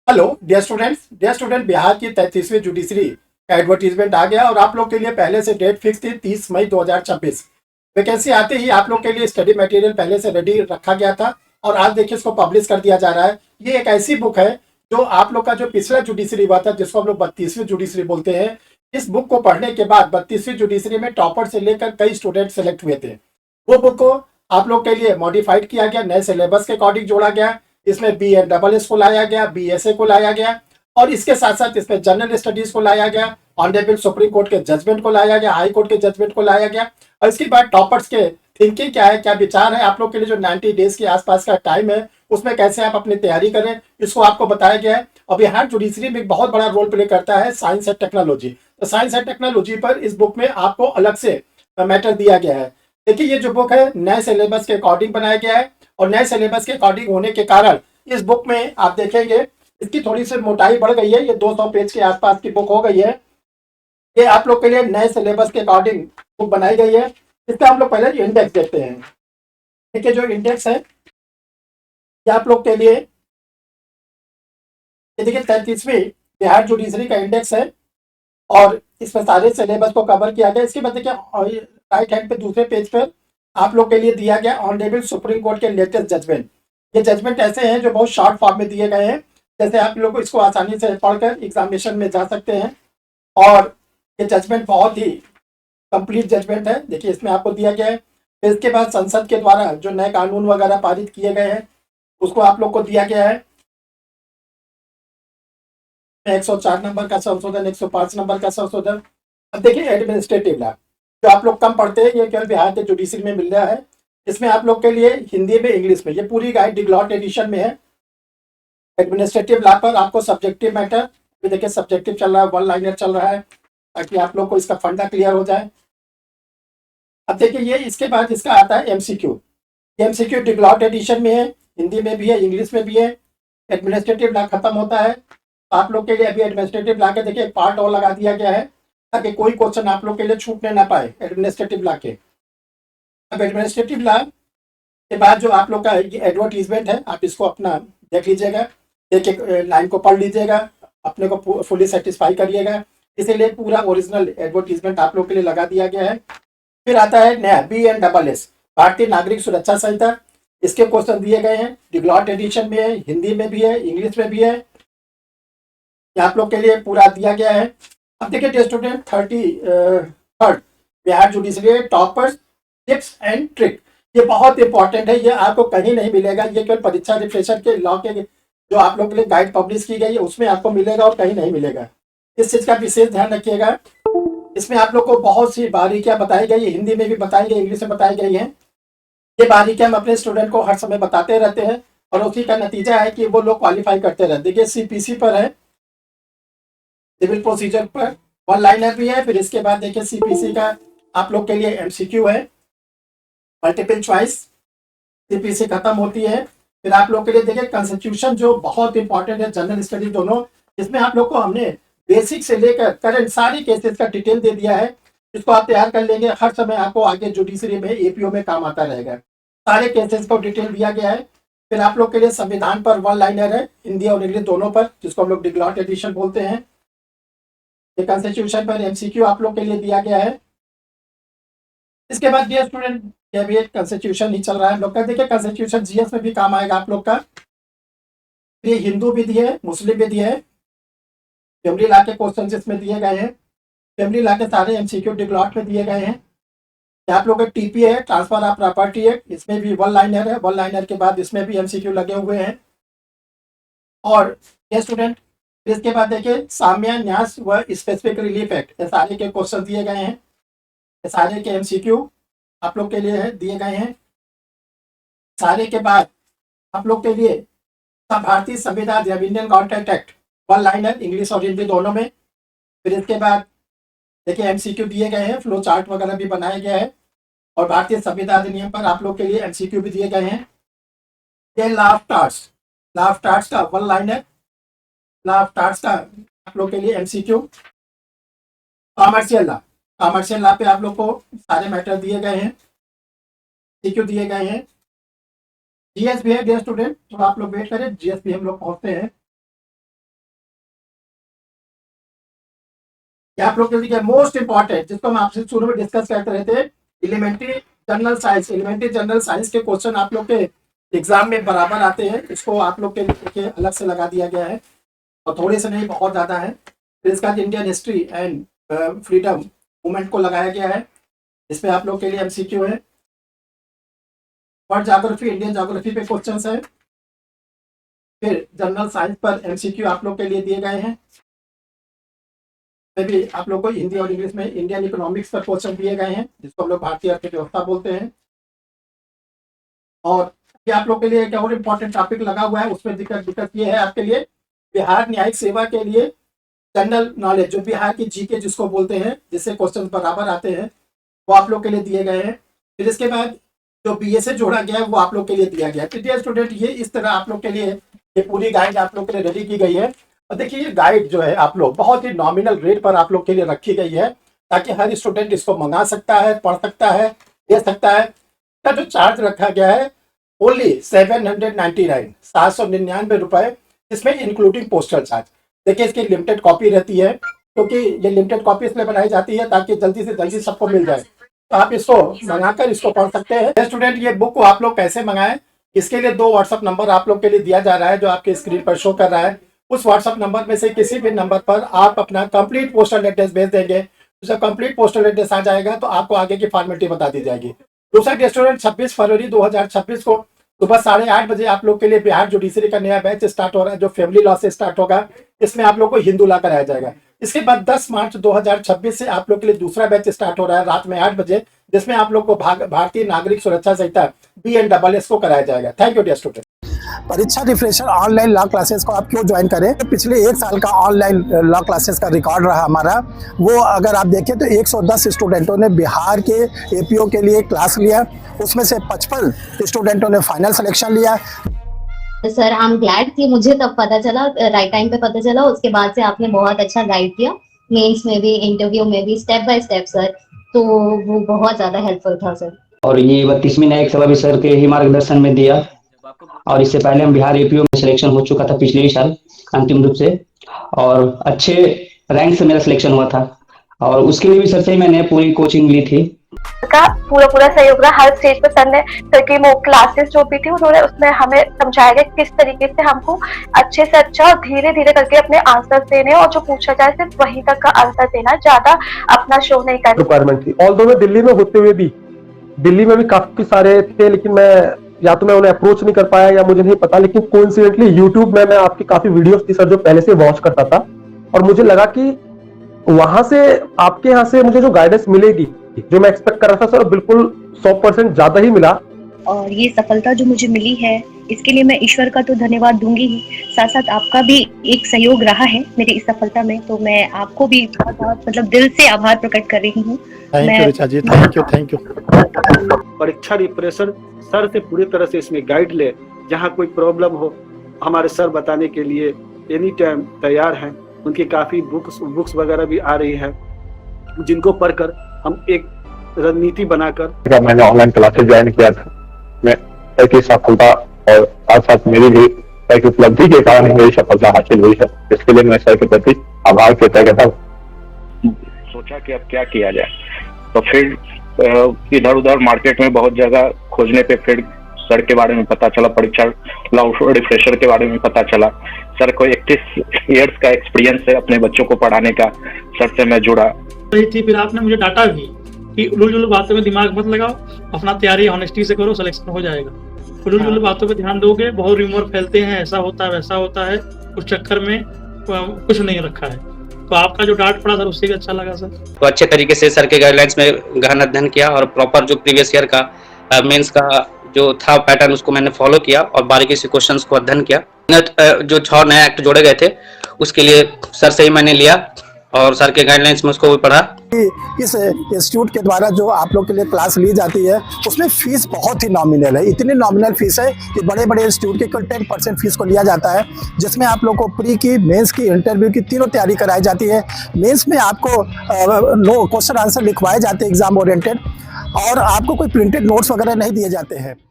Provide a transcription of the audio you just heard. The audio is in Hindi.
हेलो डियर स्टूडेंट, बिहार की 33वीं जुडिशरी का एडवर्टीजमेंट आ गया और आप लोग के लिए पहले से डेट फिक्स थी 30 मई 2026। वैकेंसी आते ही आप लोग के लिए स्टडी मटेरियल पहले से रेडी रखा गया था और आज देखिए इसको पब्लिश कर दिया जा रहा है। ये एक ऐसी बुक है जो आप लोग का जो पिछला जुडिशरी हुआ था, जिसको हम लोग 32वीं जुडिशरी बोलते हैं, इस बुक को पढ़ने के बाद 32वीं जुडिशरी में टॉपर से लेकर कई स्टूडेंट सेलेक्ट हुए थे। वो बुक को आप लोग के लिए मॉडिफाइड किया गया, नए सिलेबस के अकॉर्डिंग जोड़ा गया। इसमें बी एन डबल एस को लाया गया, बी एस ए को लाया गया और इसके साथ साथ इसमें जनरल स्टडीज को लाया गया, ऑनरेबल सुप्रीम कोर्ट के जजमेंट को लाया गया, हाई कोर्ट के जजमेंट को लाया गया। और इसके बाद टॉपर्स के थिंकिंग क्या है, क्या विचार है आप लोग के लिए, जो 90 डेज के आसपास का टाइम है उसमें कैसे आप अपनी तैयारी करें, इसको आपको बताया गया है। और बिहार जुडिशरी में एक बहुत बड़ा रोल प्ले करता है साइंस एंड टेक्नोलॉजी। तो साइंस एंड टेक्नोलॉजी पर इस बुक में आपको अलग से मैटर दिया गया है। देखिए, ये जो बुक है नए सिलेबस के अकॉर्डिंग बनाया गया है और नए सिलेबस के अकॉर्डिंग होने के कारण इस बुक में आप देखेंगे इसकी थोड़ी सी मोटाई बढ़ गई है। ये 200 पेज के आसपास की बुक हो गई है। ये आप लोग के लिए नए सिलेबस के अकॉर्डिंग बुक बनाई गई है। इसका हम लोग पहले इंडेक्स देखते हैं। देखिए, जो इंडेक्स है ये आप लोग के लिए, ये देखिए 33वीं बिहार जुडिशरी का इंडेक्स है और इसमें सारे सिलेबस को कवर किया गया। इसके बाद देखिए राइट हैंड पे दूसरे पेज पर आप लोग के लिए दिया गया ऑनरेबल सुप्रीम कोर्ट के लेटेस्ट जजमेंट। ये जजमेंट ऐसे हैं जो बहुत शॉर्ट फॉर्म में दिए गए हैं, जैसे आप लोग इसको आसानी से पढ़कर एग्जामिनेशन में जा सकते हैं। और ये जजमेंट बहुत ही कंप्लीट जजमेंट है। देखिए, इसमें आपको दिया गया है। फिर इसके बाद संसद के द्वारा जो नए कानून वगैरह पारित किए गए हैं उसको आप लोग को दिया गया है। 104 नंबर का संशोधन, 105 नंबर का संशोधन। अब देखिए एडमिनिस्ट्रेटिव लॉ, जो आप लोग कम पढ़ते हैं, ये केवल बिहार के जुडिशरी में मिल रहा है। इसमें आप लोग के लिए हिंदी में, इंग्लिश में, ये पूरी गाइड डिग्लॉट एडिशन में है। एडमिनिस्ट्रेटिव लॉ पर आपको सब्जेक्टिव मैटर, देखिए सब्जेक्टिव चल रहा है, वन लाइनर चल रहा है, ताकि आप लोग को इसका फंडा क्लियर हो जाए। अब देखिए ये इसके बाद इसका आता है एमसीक्यू। एमसीक्यू डिग्लॉट एडिशन में है, हिंदी में भी है, इंग्लिश में भी है। एडमिनिस्ट्रेटिव लॉ खत्म होता है। आप लोग के लिए अभी एडमिनिस्ट्रेटिव लॉ के देखिए एक पार्ट और लगा दिया गया है, ताकि कोई क्वेश्चन आप लोग के लिए छूटने ना पाए एडमिनिस्ट्रेटिव लॉ के। अब एडमिनिस्ट्रेटिव लॉ के बाद जो आप लोग का ये एडवर्टीजमेंट है, आप इसको अपना देख लीजिएगा, एक एक लाइन को पढ़ लीजिएगा, अपने को फुली सेटिस्फाई करिएगा। इसीलिए पूरा ओरिजिनल एडवर्टीजमेंट आप लोग के लिए लगा दिया गया है। फिर आता है नया बी एन डबल एस, भारतीय नागरिक सुरक्षा संहिता। इसके क्वेश्चन दिए गए हैं, डिग्लॉट एडिशन में है, हिंदी में भी है, इंग्लिश में भी है। ये आप लोग के लिए पूरा दिया गया है। अब देखिए student 33rd Bihar judiciary toppers tips and trick, ये बहुत इंपॉर्टेंट है। ये आपको कहीं नहीं मिलेगा, ये केवल परीक्षा रिफ्रेशर के लॉ के जो आप लोग के लिए गाइड पब्लिश की गई है उसमें आपको मिलेगा और कहीं नहीं मिलेगा। इस चीज का विशेष ध्यान रखिएगा। इसमें आप लोग को बहुत सी बारीकियां बताई गई है, हिंदी में भी बताई गई, इंग्लिश में बताई गई हैं। ये बारीकियां हम अपने स्टूडेंट को हर समय बताते रहते हैं और उसी का नतीजा है कि वो लोग क्वालिफाई करते रहते। देखिए सीपीसी पर है, सिविल प्रोसीजर पर वन लाइनर भी है। फिर इसके बाद देखिए सीपीसी का आप लोग के लिए एमसीक्यू है, मल्टीपल चॉइस। सीपीसी खत्म होती है। फिर आप लोग के लिए देखिए कॉन्स्टिट्यूशन, जो बहुत इंपॉर्टेंट है, जनरल स्टडी दोनों। इसमें आप लोग को हमने बेसिक से लेकर करंट सारी केसेस का डिटेल दे दिया है। इसको आप तैयार कर लेंगे, हर समय आपको आगे जुडिशरी में, एपीओ में काम आता रहेगा। सारे केसेस को डिटेल दिया गया है। फिर आप लोग के लिए संविधान पर वन लाइनर है, हिंदी और इंग्लिश दोनों पर, जिसको हम लोग डिग्लॉट एडिशन बोलते हैं। कॉन्स्टिट्यूशन पर एमसीक्यू आप लोग के लिए दिया गया है। इसके बाद डियर स्टूडेंट, ये भी एक कॉन्स्टिट्यूशन ही चल रहा है हम लोग का। देखिए कॉन्स्टिट्यूशन जीएस में भी काम आएगा आप लोग का। ये हिंदू भी दिए है, मुस्लिम भी दिए है। फैमिली लॉ के क्वेश्चन इसमें दिए गए हैं। फैमिली लॉ के सारे एमसीक्यू डिग्लॉट में दिए गए हैं। आप लोग का टीपी है, ट्रांसफर ऑफ प्रॉपर्टी है, इसमें भी वन लाइनर है। वन लाइनर के बाद इसमें भी एमसीक्यू लगे हुए हैं। और ये स्टूडेंट, इसके बाद देखिए साम्य न्यास व स्पेसिफिक रिलीफ एक्ट, ये सारे के क्वेश्चन दिए गए हैं। ये सारे के एमसीक्यू आप लोग के लिए है, दिए गए हैं। सारे के बाद आप लोग के लिए भारतीय संविधान या Indian contract act, one liner English और हिंदी दोनों में। फिर इसके बाद देखिए एमसीक्यू दिए गए हैं, फ्लो चार्ट वगैरह भी बनाया गया है। और भारतीय संविधान अधिनियम पर आप लोग के लिए एमसीक्यू भी दिए गए हैं। ये लॉ ऑफ टार्ट्स का one liner, law of tarts का आप लोग के लिए एमसीक्यू। कॉमर्शियल लॉ पे आप लोग को सारे मैटर दिए गए हैं, सीक्यू दिए गए हैं। जीएस भी है डियर स्टूडेंट, तो आप लोग वेट करें, जीएस भी हम लोग पहुंचते हैं। ये आप लोग के लिए मोस्ट इंपॉर्टेंट, जिसको हम आपसे शुरू में डिस्कस करते रहे थे, elementary general science. Elementary general science के क्वेश्चन आप लोग के एग्जाम में बराबर आते हैं, इसको आप लोग के लिए अलग से लगा दिया गया है, और थोड़े से नहीं, बहुत ज़्यादा है। फिर इसका Indian history and freedom movement को लगाया गया है, इसमें आप लोग के लिए एमसीक्यू है। वर्ल्ड ज्योग्राफी, इंडियन ज्योग्राफी पे क्वेश्चंस है। फिर जनरल साइंस पर एमसीक्यू आप लोग के लिए दिए गए हैं। भी आप लोग को हिंदी और इंग्लिश में इंडियन इकोनॉमिक्स पर क्वेश्चन दिए गए हैं, जिसको हम लोग भारतीय अर्थव्यवस्था बोलते हैं। और ये आप लोग के लिए एक और इम्पोर्टेंट टॉपिक लगा हुआ है, उसमें दिक्कत ये है आपके लिए, बिहार न्यायिक सेवा के लिए जनरल नॉलेज, जो बिहार की जीके जिसको बोलते हैं, जिससे क्वेश्चन बराबर आते हैं, वो आप लोग के लिए दिए गए हैं। फिर इसके बाद जो बीए से जोड़ा गया है वो आप लोग के लिए दिया गया है। तो डियर स्टूडेंट, ये इस तरह आप लोग के लिए ये पूरी गाइड आप लोग के लिए रेडी की गई है। और देखिए, ये गाइड जो है आप लोग बहुत ही नॉमिनल रेट पर आप लोग के लिए रखी गई है, ताकि हर स्टूडेंट इसको मंगा सकता है, पढ़ सकता है, दे सकता है। इसका जो चार्ज रखा गया है ओनली 799, 799 रुपए, इसमें इंक्लूडिंग पोस्टल चार्ज। देखिए, इसकी लिमिटेड कॉपी रहती है, क्योंकि ये लिमिटेड कॉपी इसलिए बनाई जाती है ताकि जल्दी से जल्दी सबको मिल जाए। तो आप इसको मंगाकर इसको पढ़ सकते हैं। स्टूडेंट, ये बुक को आप लोग कैसे मंगाएं, इसके लिए 2 व्हाट्सएप नंबर आप लोग के लिए दिया जा रहा है, जो आपके स्क्रीन पर शो कर रहा है। उस व्हाट्सएप नंबर में से किसी भी नंबर पर आप अपना कंप्लीट पोस्टल एड्रेस भेज देंगे। जब कंप्लीट पोस्टल एड्रेस आ जाएगा तो आपको आगे की फॉर्मेलिटी बता दी जाएगी। दूसरा स्टूडेंट, 26 फरवरी 2026 को सुबह 8:30 बजे आप लोग के लिए बिहार जुडिशरी का नया बैच स्टार्ट हो रहा है, जो फैमिली लॉ से स्टार्ट होगा। इसमें आप लोग को हिंदू लॉ कराया जाएगा। इसके बाद 10 मार्च 2026 से आप लोग के लिए दूसरा बैच स्टार्ट हो रहा है रात में 8 बजे, जिसमें आप लोग को भारतीय नागरिक सुरक्षा संहिता BNSS को कराया जाएगा। Thank you dear student. Pariksha refresher online law classes को आप क्यों ज्वाइन करें? पिछले 1 साल का ऑनलाइन लॉ क्लासेस का रिकॉर्ड रहा हमारा, वो अगर आप देखें तो 110 स्टूडेंटों ने बिहार के APO के लिए क्लास लिया, उसमें से 55 स्टूडेंटों ने फाइनल सिलेक्शन लिया। सर, आई एम ग्लैड कि मुझे तब पता चला, राइट टाइम पे पता चला। उसके बाद से आपने बहुत अच्छा गाइड किया, मेंस में भी, इंटरव्यू में भी, स्टेप बाय स्टेप सर, तो वो बहुत ज्यादा हेल्पफुल था सर। और ये 32वीं न्यायिक सेवा भी सर के ही मार्गदर्शन में दिया, और इससे पहले हम बिहार APO में सिलेक्शन हो चुका था पिछले ही साल अंतिम रूप से, और अच्छे रैंक से मेरा सिलेक्शन हुआ था, और उसके लिए भी सर से मैंने पूरी कोचिंग ली थी। का पूरा सहयोग रहा हर स्टेज पर। सर ने सर की वो क्लासेस जो भी थी उन्होंने उसमें हमें समझाया गया किस तरीके से हमको अच्छे से अच्छा और धीरे धीरे करके अपने आंसर देने, और जो पूछा जाए सिर्फ वहीं तक का आंसर देना, ज्यादा अपना शो नहीं करना। रिक्वायरमेंट थी। ऑल्दो मैं दिल्ली में होते हुए भी, दिल्ली में भी काफी सारे थे, लेकिन मैं या तो मैं उन्हें अप्रोच नहीं कर पाया या मुझे नहीं पता, लेकिन कोइंसिडेंटली यूट्यूब में मैं आपकी काफी वीडियोस थी सर जो पहले से वॉच करता था, और मुझे लगा कि वहां से आपके यहाँ से मुझे जो गाइडेंस मिलेगी, जो मैं एक्सपेक्ट कर रहा था सर, बिल्कुल 100% ज्यादा ही मिला। और ये सफलता जो मुझे मिली है, इसके लिए मैं ईश्वर का तो धन्यवाद दूंगी ही, साथ साथ आपका भी एक सहयोग रहा है मेरी इस सफलता में, तो मैं आपको भी बहुत मतलब दिल से आभार प्रकट कर रही हूँ। Thank you Richa ji, thank you. Pariksha refresher sir से पूरी तरह से इसमें गाइड ले, जहाँ कोई प्रॉब्लम हो हमारे सर बताने के लिए एनी टाइम तैयार हैं। उनकी काफी बुक्स वगैरह भी आ रही है, जिनको पढ़कर हम एक रणनीति बनाकर। मैंने ऑनलाइन क्लासेस ज्वाइन किया था, मैं सर की सफलता और साथ साथ मेरी भी सर की उपलब्धि के कारण मेरी सफलता हासिल हुई है, इसके लिए मैं सर के प्रति आभार व्यक्त करता हूँ। सोचा कि अब क्या किया जाए, तो फिर इधर उधर मार्केट में बहुत जगह खोजने पे फिर सर के बारे में पता चला, परीक्षा लॉ रिफ्रेशर के बारे में पता चला। सर को 31 ईयर्स का एक्सपीरियंस है अपने बच्चों को पढ़ाने का, सर से मैं जुड़ा। फिर आपने मुझे डांटा भी कि उलझुल बातों में दिमाग मत लगाओ, अपना तैयारी ऑनेस्टी से करो, सिलेक्शन हो जाएगा। उलझुल बातों पे ध्यान दोगे, बहुत रिमोर फैलते हैं, ऐसा होता है वैसा होता है, उस चक्कर में कुछ नहीं रखा है। तो आपका जो डांट पड़ा सर, उससे भी अच्छा लगा सर। तो अच्छे तरीके से सर के गाइडलाइंस में गहन अध्ययन किया, और प्रॉपर जो प्रीवियस ईयर का मेंस का जो था पैटर्न, उसको मैंने फॉलो किया, और बारीकी से क्वेश्चंस को अध्ययन किया। जो 6 नए एक्ट जोड़े गए थे, उसके लिए सर से ही मैंने लिया, और सर के गाइडलाइंस में उसको भी पढ़ा। इस इंस्टीट्यूट के द्वारा जो आप लोग के लिए क्लास ली जाती है, उसमें फीस बहुत ही नॉमिनल है। इतनी नॉमिनल फीस है कि बड़े बड़े इंस्टीट्यूट की कुल 10% फीस को लिया जाता है, जिसमें आप लोग को प्री की, मेंस की, इंटरव्यू की तीनों तैयारी कराई जाती है। मेंस में आपको क्वेश्चन आंसर लिखवाए जाते हैं एग्जाम ओरिएंटेड, और आपको कोई प्रिंटेड नोट्स वगैरह नहीं दिए जाते हैं।